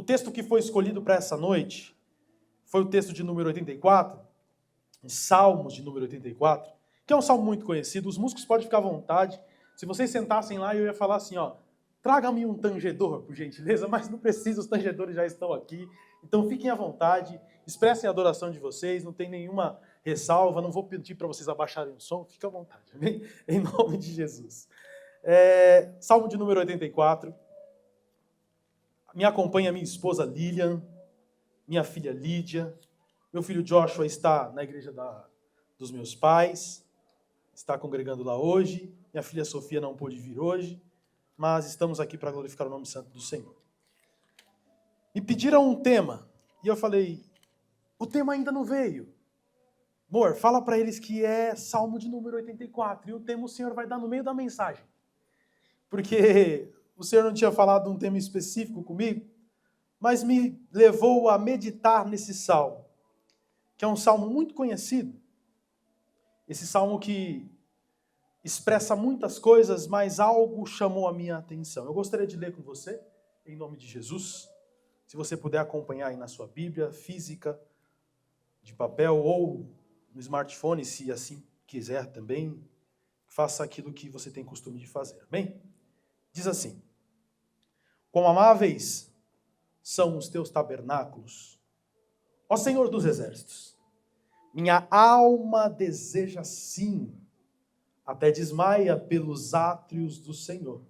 O texto que foi escolhido para essa noite foi o texto de número 84, Salmos de número 84, que é um salmo muito conhecido. Os músicos podem ficar à vontade. Se vocês sentassem lá, eu ia falar assim, ó, traga-me um tangedor, por gentileza, mas não precisa, os tangedores já estão aqui. Então fiquem à vontade, expressem a adoração de vocês, não tem nenhuma ressalva, não vou pedir para vocês abaixarem o som, fiquem à vontade, amém? Em nome de Jesus. Salmo de número 84. Me acompanha minha esposa Lilian, minha filha Lídia, meu filho Joshua está na igreja dos meus pais, está congregando lá hoje, minha filha Sofia não pôde vir hoje, mas estamos aqui para glorificar o nome santo do Senhor. Me pediram um tema, e eu falei, o tema ainda não veio. Amor, fala para eles que é Salmo de número 84, e o tema o Senhor vai dar no meio da mensagem. Porque o Senhor não tinha falado um tema específico comigo, mas me levou a meditar nesse salmo, que é um salmo muito conhecido. Esse salmo que expressa muitas coisas, mas algo chamou a minha atenção. Eu gostaria de ler com você, em nome de Jesus. Se você puder acompanhar aí na sua Bíblia física, de papel ou no smartphone, se assim quiser também, faça aquilo que você tem costume de fazer. Amém? Diz assim: quão amáveis são os teus tabernáculos, ó Senhor dos exércitos. Minha alma deseja sim, até desmaia pelos átrios do Senhor.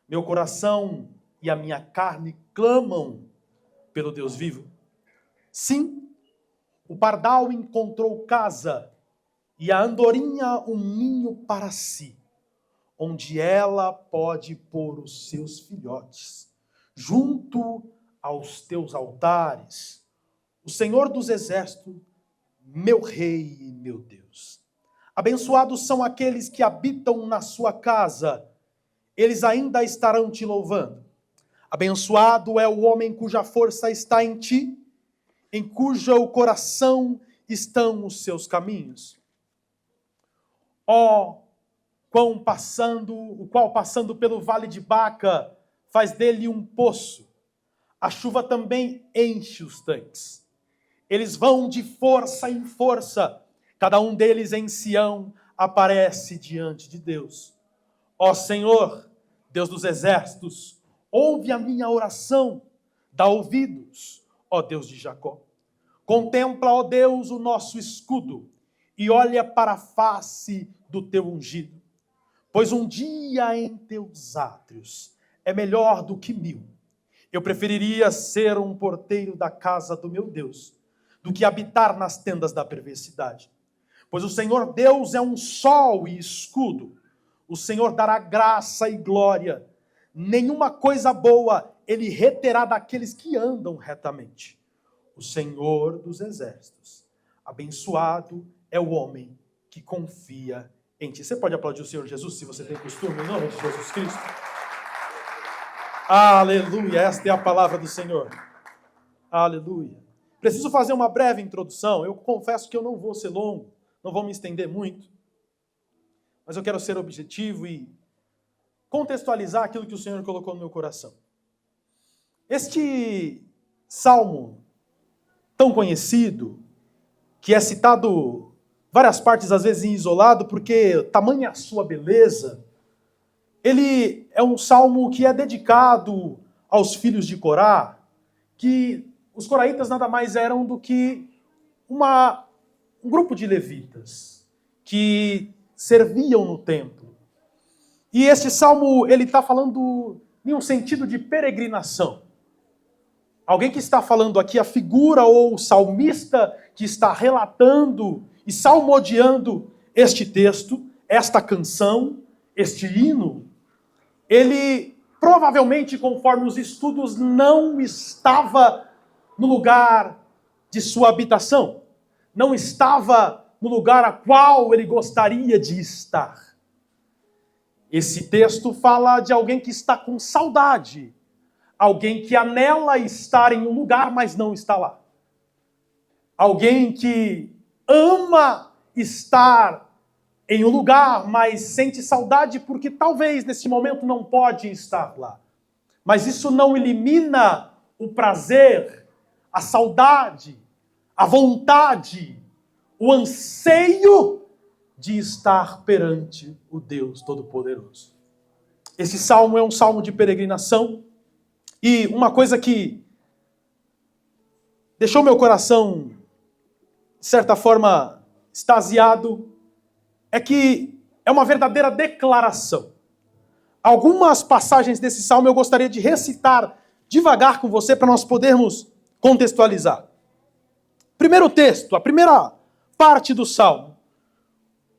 Meu coração e a minha carne clamam pelo Deus vivo. Sim, o pardal encontrou casa e a andorinha um ninho para si, onde ela pode pôr os seus filhotes, junto aos teus altares. O Senhor dos exércitos, meu Rei e meu Deus. Abençoados são aqueles que habitam na sua casa, eles ainda estarão te louvando. Abençoado é o homem cuja força está em ti, em cujo coração estão os seus caminhos. Ó, o qual passando pelo vale de Baca, faz dele um poço. A chuva também enche os tanques. Eles vão de força em força. Cada um deles em Sião aparece diante de Deus. Ó Senhor, Deus dos exércitos, ouve a minha oração, dá ouvidos, ó Deus de Jacó. Contempla, ó Deus, o nosso escudo e olha para a face do teu ungido. Pois um dia em teus átrios é melhor do que 1000. Eu preferiria ser um porteiro da casa do meu Deus do que habitar nas tendas da perversidade. Pois o Senhor Deus é um sol e escudo. O Senhor dará graça e glória. Nenhuma coisa boa ele reterá daqueles que andam retamente. O Senhor dos exércitos, abençoado é o homem que confia em ti. Você pode aplaudir o Senhor Jesus, se você tem costume, em nome de Jesus Cristo? Aleluia, esta é a palavra do Senhor. Aleluia. Preciso fazer uma breve introdução. Eu confesso que eu não vou ser longo, não vou me estender muito, mas eu quero ser objetivo e contextualizar aquilo que o Senhor colocou no meu coração. Este salmo tão conhecido, que é citado várias partes, às vezes em isolado, porque tamanha a sua beleza, ele é um salmo que é dedicado aos filhos de Corá, que os coraitas nada mais eram do que um grupo de levitas que serviam no templo. E este salmo, ele está falando em um sentido de peregrinação. Alguém que está falando aqui, a figura ou o salmista que está relatando e salmodiando este texto, esta canção, este hino, ele provavelmente, conforme os estudos, não estava no lugar de sua habitação, não estava no lugar a qual ele gostaria de estar. Esse texto fala de alguém que está com saudade, alguém que anela estar em um lugar, mas não está lá. Alguém que ama estar em um lugar, mas sente saudade porque talvez nesse momento não pode estar lá. Mas isso não elimina o prazer, a saudade, a vontade, o anseio de estar perante o Deus Todo-Poderoso. Esse salmo é um salmo de peregrinação, e uma coisa que deixou meu coração, de certa forma, extasiado, é que é uma verdadeira declaração. Algumas passagens desse salmo eu gostaria de recitar devagar com você para nós podermos contextualizar. Primeiro texto, a primeira parte do salmo.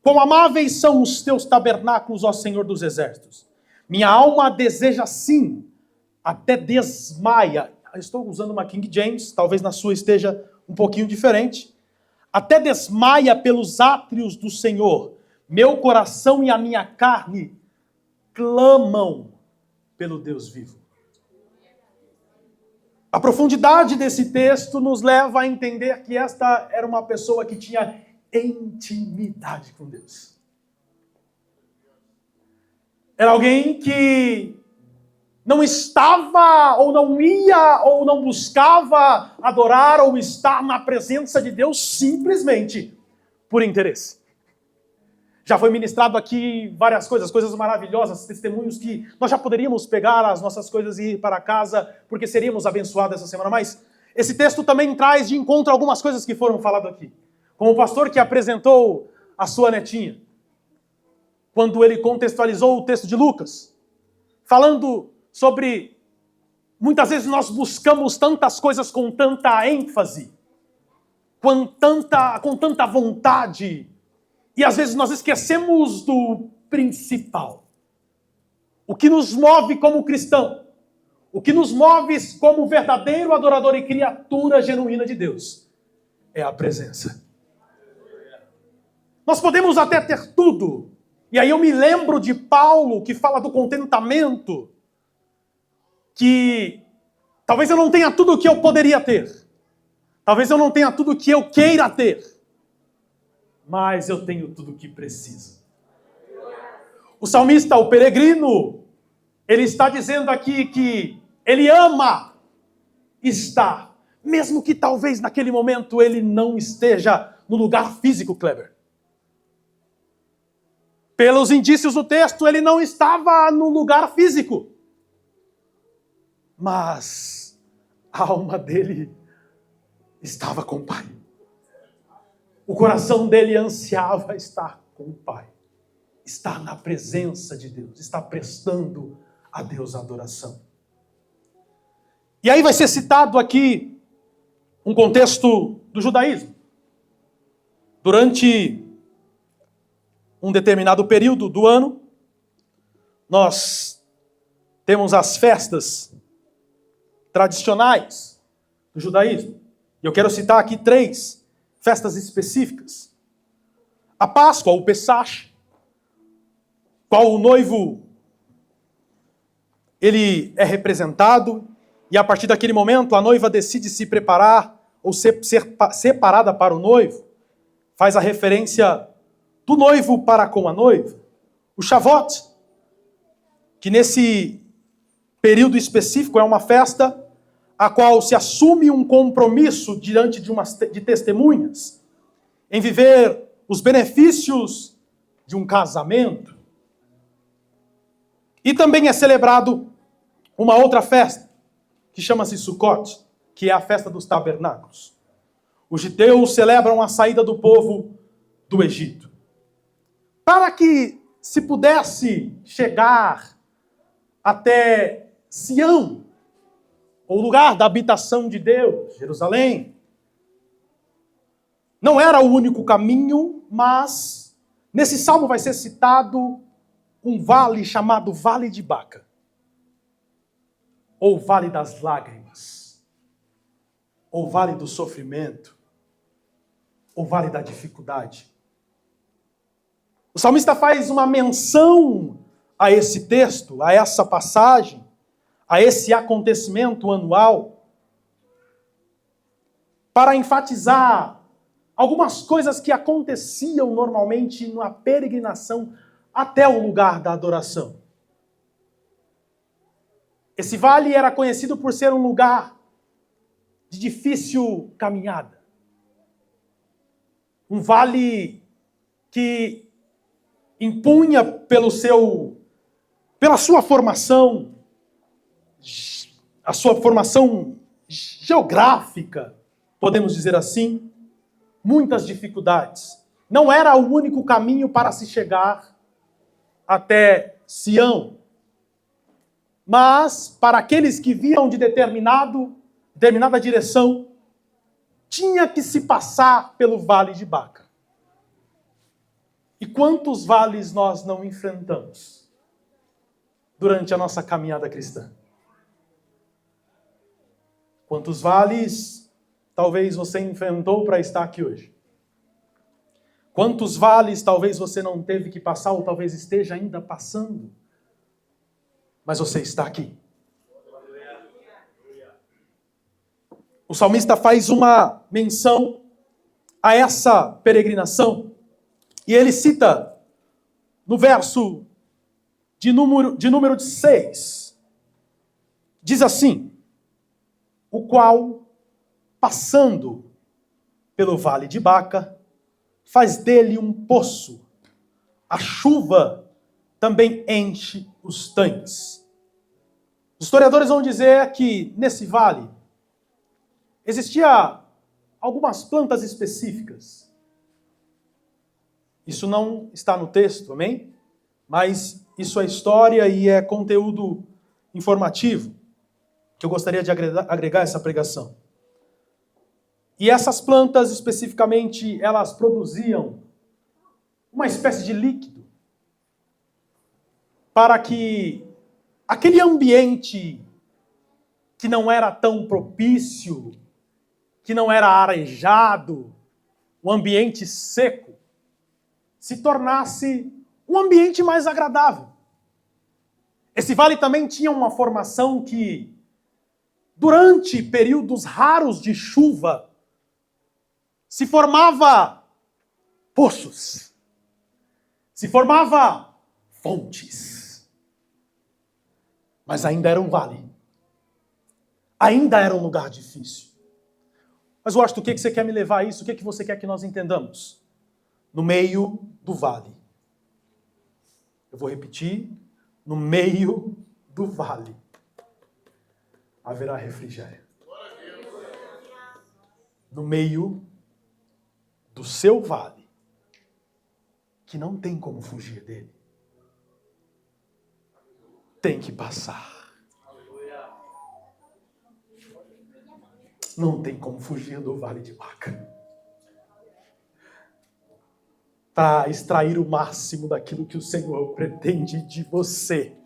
Quão amáveis são os teus tabernáculos, ó Senhor dos exércitos. Minha alma deseja sim, até desmaia. Eu estou usando uma King James, talvez na sua esteja um pouquinho diferente. Até desmaia pelos átrios do Senhor. Meu coração e a minha carne clamam pelo Deus vivo. A profundidade desse texto nos leva a entender que esta era uma pessoa que tinha intimidade com Deus. Era alguém que não estava, ou não ia, ou não buscava adorar ou estar na presença de Deus simplesmente por interesse. Já foi ministrado aqui várias coisas maravilhosas, testemunhos que nós já poderíamos pegar as nossas coisas e ir para casa, porque seríamos abençoados essa semana. Mas esse texto também traz de encontro algumas coisas que foram faladas aqui. Como o pastor que apresentou a sua netinha, quando ele contextualizou o texto de Lucas, falando sobre, muitas vezes nós buscamos tantas coisas com tanta ênfase, com tanta vontade, e às vezes nós esquecemos do principal. O que nos move como cristão, o que nos move como verdadeiro adorador e criatura genuína de Deus, é a presença. Nós podemos até ter tudo, e aí eu me lembro de Paulo, que fala do contentamento, que talvez eu não tenha tudo o que eu poderia ter, talvez eu não tenha tudo o que eu queira ter, mas eu tenho tudo o que preciso. O salmista, o peregrino, ele está dizendo aqui que ele ama estar, mesmo que talvez naquele momento ele não esteja no lugar físico, Kleber. Pelos indícios do texto, ele não estava no lugar físico. Mas a alma dele estava com o Pai. O coração dele ansiava estar com o Pai. Estar na presença de Deus. Estar prestando a Deus a adoração. E aí vai ser citado aqui um contexto do judaísmo. Durante um determinado período do ano, nós temos as festas tradicionais do judaísmo. E eu quero citar aqui 3 festas específicas. A Páscoa, o Pesach, qual o noivo ele é representado, e a partir daquele momento a noiva decide se preparar ou ser separada para o noivo. Faz a referência do noivo para com a noiva. O Shavuot, que nesse período específico é uma festa a qual se assume um compromisso diante de testemunhas em viver os benefícios de um casamento. E também é celebrado uma outra festa, que chama-se Sukkot, que é a festa dos tabernáculos. Os judeus celebram a saída do povo do Egito. Para que se pudesse chegar até Sião, o lugar da habitação de Deus, Jerusalém, não era o único caminho, mas nesse salmo vai ser citado um vale chamado Vale de Baca, ou Vale das Lágrimas, ou Vale do Sofrimento, ou Vale da Dificuldade. O salmista faz uma menção a esse texto, a essa passagem, a esse acontecimento anual, para enfatizar algumas coisas que aconteciam normalmente na peregrinação até o lugar da adoração. Esse vale era conhecido por ser um lugar de difícil caminhada. Um vale que impunha pela sua formação, a sua formação geográfica, podemos dizer assim, muitas dificuldades. Não era o único caminho para se chegar até Sião. Mas, para aqueles que viam de determinada direção, tinha que se passar pelo Vale de Baca. E quantos vales nós não enfrentamos durante a nossa caminhada cristã? Quantos vales talvez você enfrentou para estar aqui hoje? Quantos vales talvez você não teve que passar ou talvez esteja ainda passando? Mas você está aqui. O salmista faz uma menção a essa peregrinação e ele cita no verso de número 6. Diz assim: o qual, passando pelo vale de Baca, faz dele um poço. A chuva também enche os tanques. Os historiadores vão dizer que nesse vale existia algumas plantas específicas. Isso não está no texto, amém? Mas isso é história e é conteúdo informativo que eu gostaria de agregar a essa pregação. E essas plantas, especificamente, elas produziam uma espécie de líquido para que aquele ambiente que não era tão propício, que não era arejado, um ambiente seco, se tornasse um ambiente mais agradável. Esse vale também tinha uma formação que, durante períodos raros de chuva, se formava poços, se formava fontes. Mas ainda era um vale. Ainda era um lugar difícil. Mas, Washington, o que você quer me levar a isso? O que você quer que nós entendamos? No meio do vale. Eu vou repetir. No meio do vale haverá refrigério. No meio do seu vale, que não tem como fugir dele, tem que passar. Não tem como fugir do Vale de Baca. Para extrair o máximo daquilo que o Senhor pretende de você,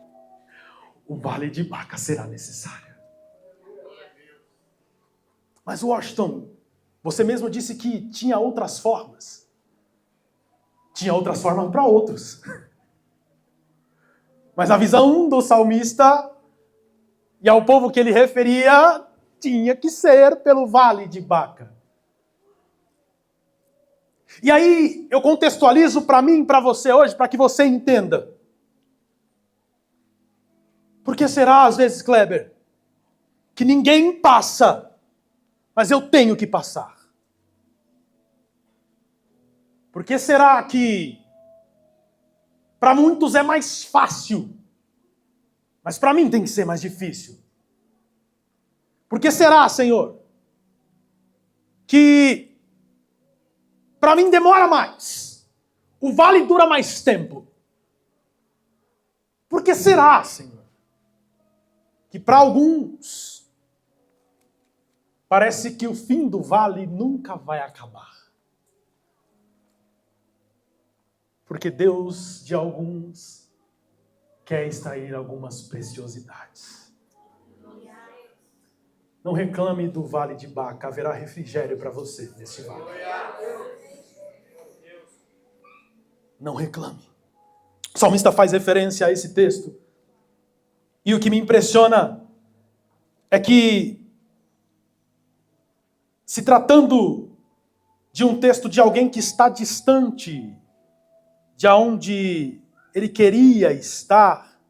o Vale de Baca será necessário. Mas, Washington, você mesmo disse que tinha outras formas. Tinha outras formas para outros. Mas a visão do salmista e ao povo que ele referia tinha que ser pelo Vale de Baca. E aí eu contextualizo para mim e para você hoje, para que você entenda. Por que será, às vezes, Kleber, que ninguém passa, mas eu tenho que passar? Por que será que para muitos é mais fácil, mas para mim tem que ser mais difícil? Por que será, Senhor, que para mim demora mais, o vale dura mais tempo? Por que será, Senhor, que para alguns parece que o fim do vale nunca vai acabar? Porque Deus, de alguns, quer extrair algumas preciosidades. Não reclame do Vale de Baca, haverá refrigério para você nesse vale. Não reclame. O salmista faz referência a esse texto. E o que me impressiona é que, se tratando de um texto de alguém que está distante de onde ele queria estar,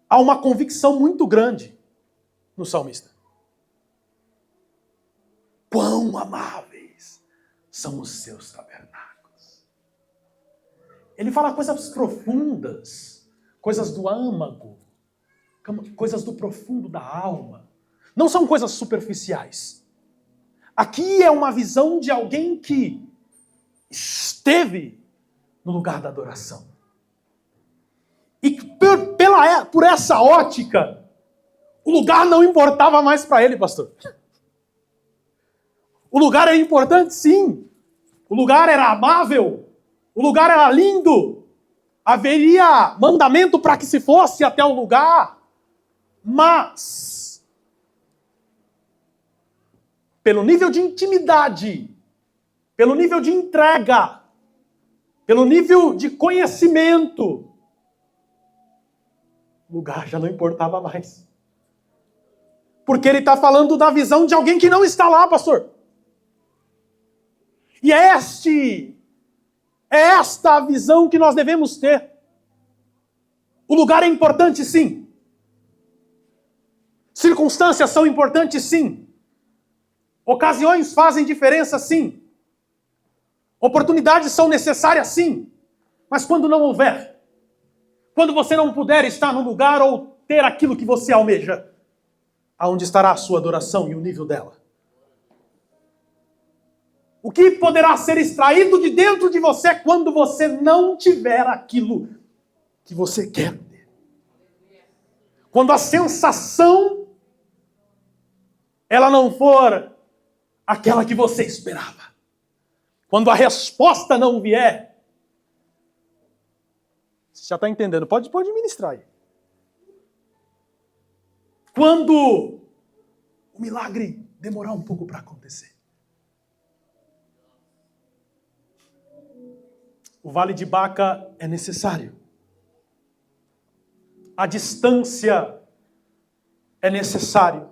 há uma convicção muito grande no salmista. quão amáveis são os seus tabernáculos. Ele fala coisas profundas, coisas do âmago, coisas do profundo da alma. Não são coisas superficiais. Aqui é uma visão de alguém que esteve no lugar da adoração. E por essa ótica, o lugar não importava mais para ele, pastor. O lugar era importante, sim. O lugar era amável. O lugar era lindo. Haveria mandamento para que se fosse até o lugar. Mas, pelo nível de intimidade, pelo nível de entrega, pelo nível de conhecimento, o lugar já não importava mais. Porque ele está falando da visão de alguém que não está lá, pastor. E é esta a visão que nós devemos ter. O lugar é importante, sim. Circunstâncias são importantes, sim. Ocasiões fazem diferença, sim. Oportunidades são necessárias, sim. Mas quando não houver, quando você não puder estar no lugar ou ter aquilo que você almeja, aonde estará a sua adoração e o nível dela? O que poderá ser extraído de dentro de você quando você não tiver aquilo que você quer ter? Quando a sensação ela não for aquela que você esperava. Quando a resposta não vier. Você já está entendendo? Pode ministrar aí. Quando o milagre demorar um pouco para acontecer. O vale de Baca é necessário. A distância é necessário.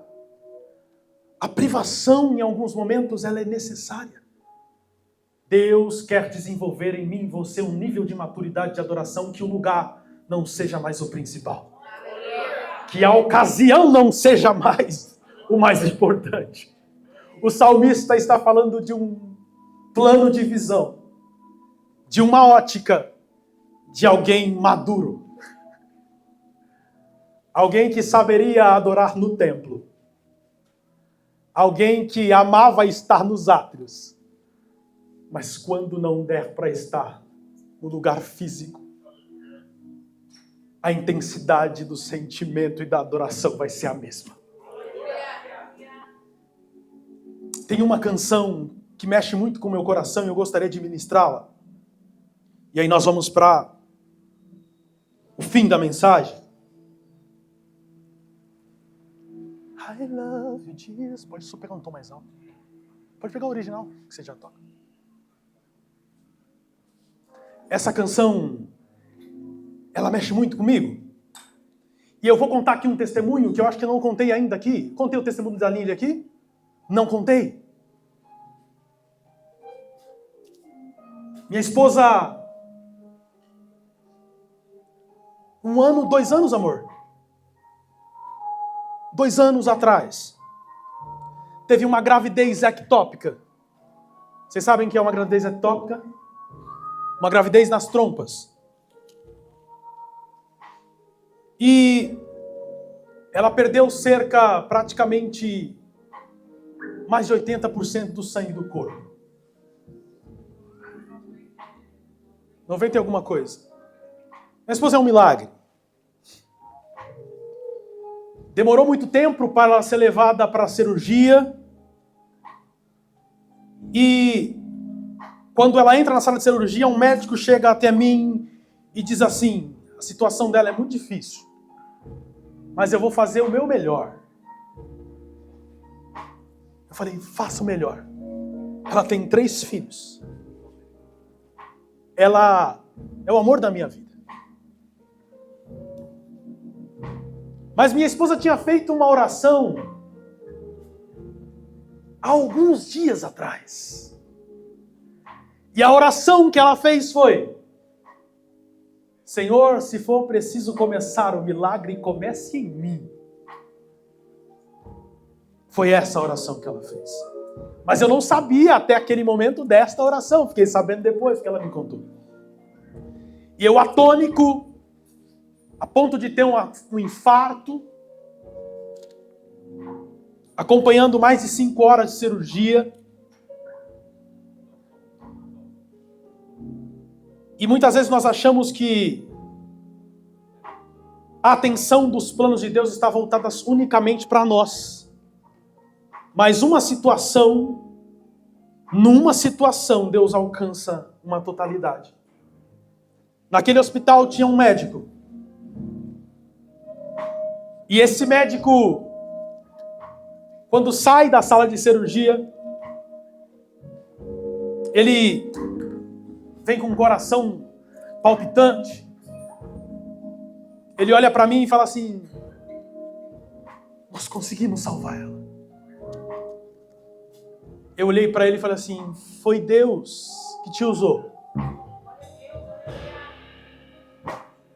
A privação, em alguns momentos, ela é necessária. Deus quer desenvolver em mim e você um nível de maturidade de adoração que o lugar não seja mais o principal. Que a ocasião não seja mais o mais importante. O salmista está falando de um plano de visão, de uma ótica de alguém maduro. Alguém que saberia adorar no templo. Alguém que amava estar nos átrios. Mas quando não der para estar no lugar físico, a intensidade do sentimento e da adoração vai ser a mesma. Tem uma canção que mexe muito com o meu coração e eu gostaria de ministrá-la. E aí nós vamos para o fim da mensagem. I love you, Jesus. Pode só pegar um tom mais alto. Pode pegar o original, que você já toca. Essa canção, ela mexe muito comigo. E eu vou contar aqui um testemunho que eu acho que eu não contei ainda aqui. Contei o testemunho da Lília aqui? Não contei. Minha esposa... 1 ano, 2 anos, amor. 2 anos atrás, teve uma gravidez ectópica. Vocês sabem o que é uma gravidez ectópica? Uma gravidez nas trompas. E ela perdeu praticamente, mais de 80% do sangue do corpo. 90 e alguma coisa. Minha esposa é um milagre. Demorou muito tempo para ela ser levada para a cirurgia. E quando ela entra na sala de cirurgia, um médico chega até mim e diz assim: a situação dela é muito difícil, mas eu vou fazer o meu melhor. Eu falei: faça o melhor. Ela tem 3 filhos. Ela é o amor da minha vida. Mas minha esposa tinha feito uma oração há alguns dias atrás. E a oração que ela fez foi: Senhor, se for preciso começar o milagre, comece em mim. Foi essa a oração que ela fez. Mas eu não sabia até aquele momento desta oração. Fiquei sabendo depois que ela me contou. E eu atônico, a ponto de ter um infarto, acompanhando mais de 5 horas de cirurgia. E muitas vezes nós achamos que a atenção dos planos de Deus está voltada unicamente para nós. Mas numa situação, Deus alcança uma totalidade. Naquele hospital tinha um médico. E esse médico, quando sai da sala de cirurgia, ele vem com o coração palpitante. Ele olha para mim e fala assim: nós conseguimos salvar ela. Eu olhei para ele e falei assim: foi Deus que te usou.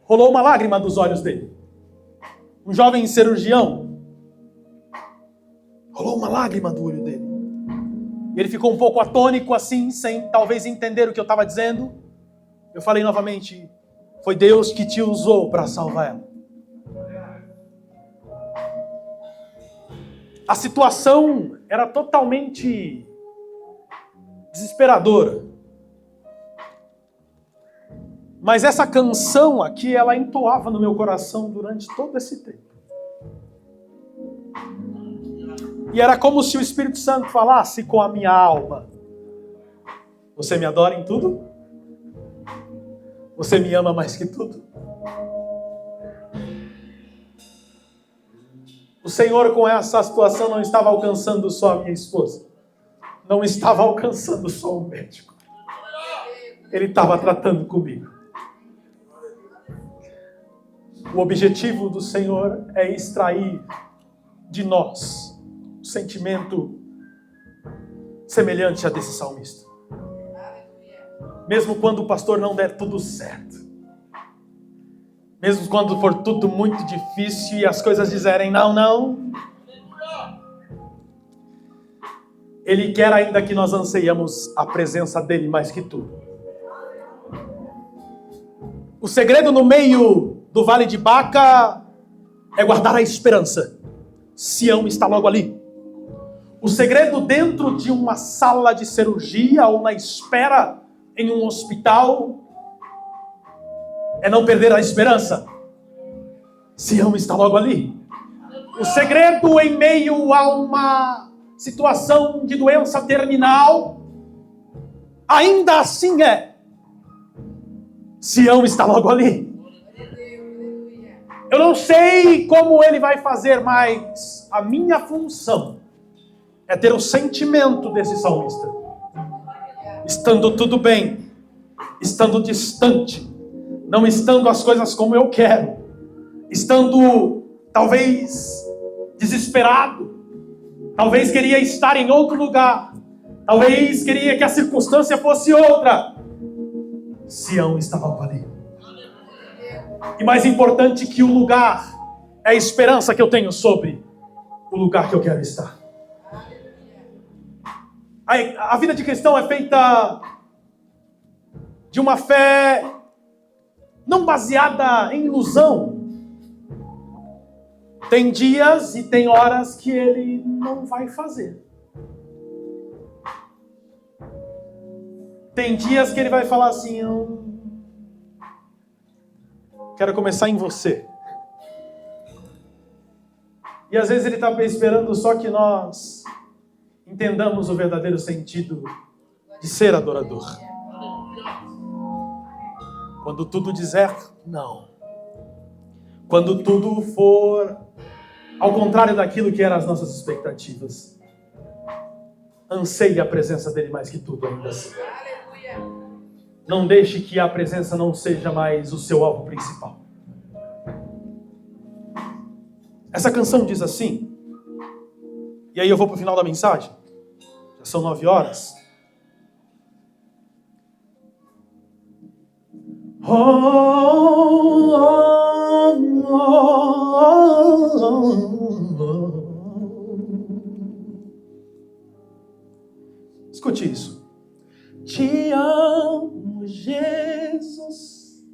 Rolou uma lágrima dos olhos dele. Um jovem cirurgião. Rolou uma lágrima do olho dele. Ele ficou um pouco atônico assim, sem talvez entender o que eu estava dizendo. Eu falei novamente: foi Deus que te usou para salvar ela. A situação era totalmente desesperadora. Mas essa canção aqui, ela entoava no meu coração durante todo esse tempo. E era como se o Espírito Santo falasse com a minha alma: você me adora em tudo? Você me ama mais que tudo? O Senhor, com essa situação, não estava alcançando só a minha esposa. Não estava alcançando só o médico. Ele estava tratando comigo. O objetivo do Senhor é extrair de nós um sentimento semelhante a desse salmista. Mesmo quando o pastor não der tudo certo. Mesmo quando for tudo muito difícil e as coisas dizerem não, não. Ele quer ainda que nós anseiamos a presença dele mais que tudo. O segredo no meio do vale de Baca é guardar a esperança. Sião está logo ali. O segredo dentro de uma sala de cirurgia ou na espera em um hospital é não perder a esperança. Sião está logo ali. O segredo em meio a uma situação de doença terminal, ainda assim é: Sião está logo ali. Eu não sei como ele vai fazer, mas a minha função é ter o sentimento desse salmista. Estando tudo bem, estando distante, não estando as coisas como eu quero, estando talvez desesperado, talvez queria estar em outro lugar, talvez queria que a circunstância fosse outra. Sião estava ali. E mais importante que o lugar é a esperança que eu tenho sobre o lugar que eu quero estar. A vida de cristão é feita de uma fé não baseada em ilusão. Tem dias e tem horas que ele não vai fazer. Tem dias que ele vai falar assim: eu quero começar em você. E às vezes ele está esperando só que nós entendamos o verdadeiro sentido de ser adorador. Quando tudo dizer não. Quando tudo for ao contrário daquilo que eram as nossas expectativas. Anseie a presença dele mais que tudo ainda assim. Não deixe que a presença não seja mais o seu alvo principal. Essa canção diz assim, e aí eu vou para o final da mensagem. Já são 9 horas. Escute isso. Te amo, Jesus.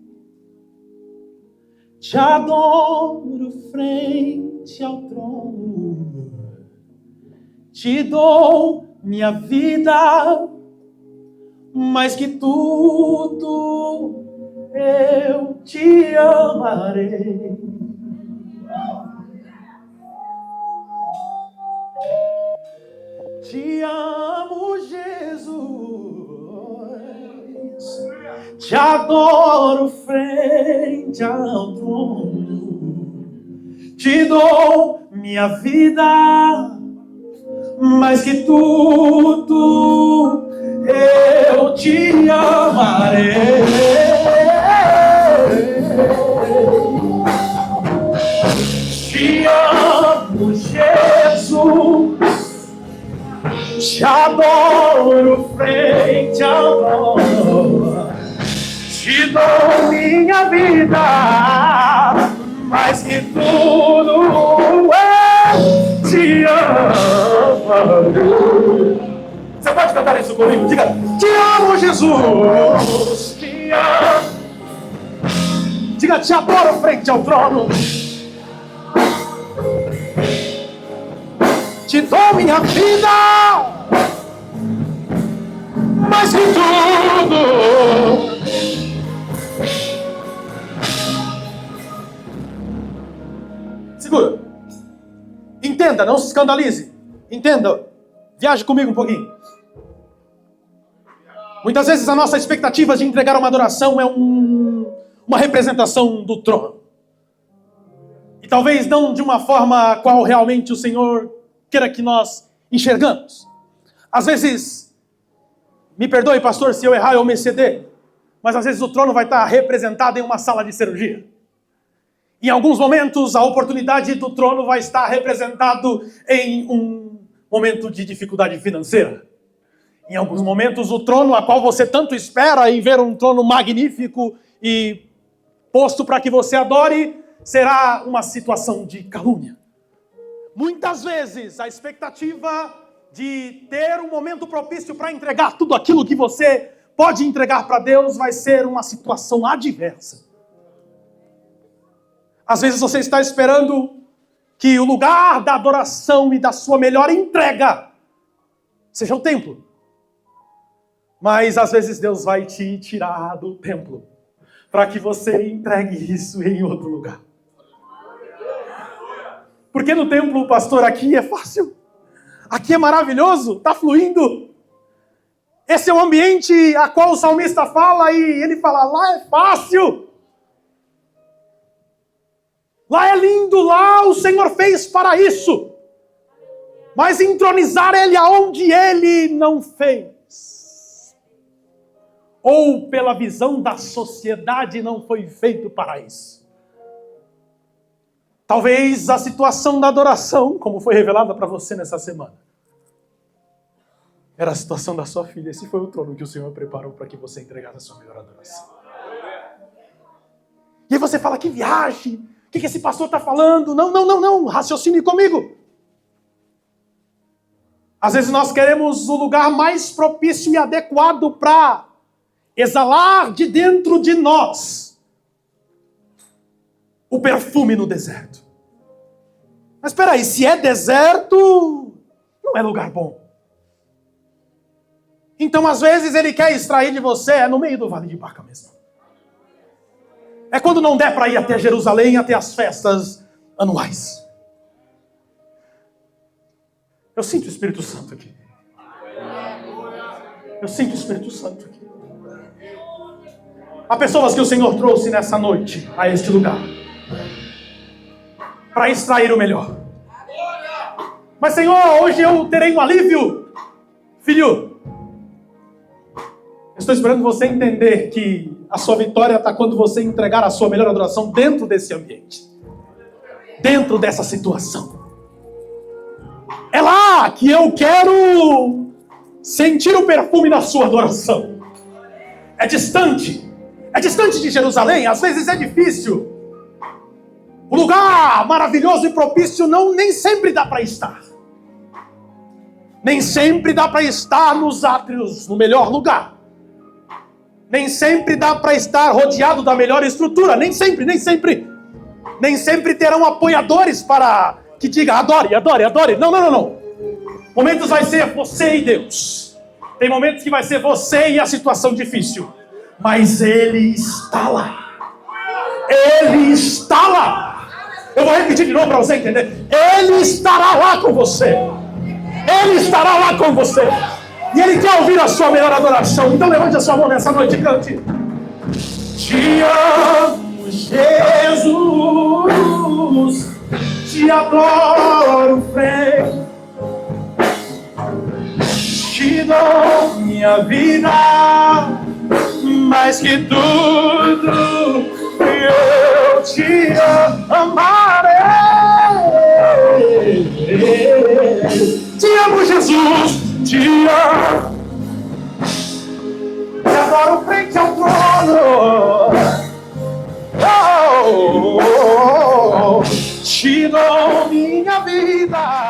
Te adoro frente ao trono. Te dou minha vida, mais que tudo eu te amarei. Te amo, Jesus. Te adoro frente ao trono. Te dou minha vida, mais que tudo eu te amarei. Te amo, Jesus. Te adoro frente ao trono. Te dou minha vida, mais que tudo eu te amo. Você pode cantar isso comigo? Diga: te amo, Jesus. Te amo. Diga: te adoro frente ao trono. Te dou minha vida, mais que tudo. Segura. Entenda, não se escandalize. Entenda. Viaje comigo um pouquinho. Muitas vezes a nossa expectativa de entregar uma adoração é uma representação do trono. E talvez não de uma forma a qual realmente o Senhor queira que nós enxergamos. Às vezes, me perdoe, pastor, se eu errar ou me exceder, mas às vezes o trono vai estar representado em uma sala de cirurgia. Em alguns momentos, a oportunidade do trono vai estar representado em um momento de dificuldade financeira. Em alguns momentos, o trono a qual você tanto espera em ver um trono magnífico e posto para que você adore, será uma situação de calúnia. Muitas vezes, a expectativa de ter um momento propício para entregar tudo aquilo que você pode entregar para Deus vai ser uma situação adversa. Às vezes você está esperando que o lugar da adoração e da sua melhor entrega seja o templo. Mas às vezes Deus vai te tirar do templo para que você entregue isso em outro lugar. Porque no templo, pastor, aqui é fácil. Aqui é maravilhoso, está fluindo. Esse é o ambiente a qual o salmista fala e ele fala: lá é fácil. Lá é lindo, lá o Senhor fez para isso. Mas entronizar Ele aonde Ele não fez. Ou pela visão da sociedade não foi feito para isso. Talvez a situação da adoração, como foi revelada para você nessa semana, era a situação da sua filha. Esse foi o trono que o Senhor preparou para que você entregasse a sua melhor adoração. E aí você fala: que viagem, o que esse pastor está falando? Não, raciocine comigo. Às vezes nós queremos o lugar mais propício e adequado para exalar de dentro de nós o perfume no deserto. Mas espera aí, se é deserto, não é lugar bom. Então, às vezes, ele quer extrair de você no meio do vale de Baca mesmo. É quando não der para ir até Jerusalém, até as festas anuais. Eu sinto o Espírito Santo aqui. Eu sinto o Espírito Santo aqui. Há pessoas que o Senhor trouxe nessa noite a este lugar para extrair o melhor. Mas, Senhor, hoje eu terei um alívio. Filho, eu estou esperando você entender que a sua vitória está quando você entregar a sua melhor adoração dentro desse ambiente. Dentro dessa situação. É lá que eu quero sentir o perfume da sua adoração. É distante de Jerusalém, às vezes é difícil. O lugar maravilhoso e propício nem sempre dá para estar. Nem sempre dá para estar nos átrios, no melhor lugar. Nem sempre dá para estar rodeado da melhor estrutura. Nem sempre. Nem sempre terão apoiadores para que diga adore. Não. Momentos vai ser você e Deus. Tem momentos que vai ser você e a situação difícil. Mas Ele está lá. Ele está lá. Eu vou repetir de novo para você entender. Ele estará lá com você. Ele estará lá com você. E Ele quer ouvir a sua melhor adoração. Então levante a sua mão nessa noite e cante. Te amo, Jesus. Te adoro, Rei. Te dou minha vida. Mais que tudo, eu te amarei. Te amo, Jesus. Te amo. Te adoro frente ao trono. Te dou minha vida.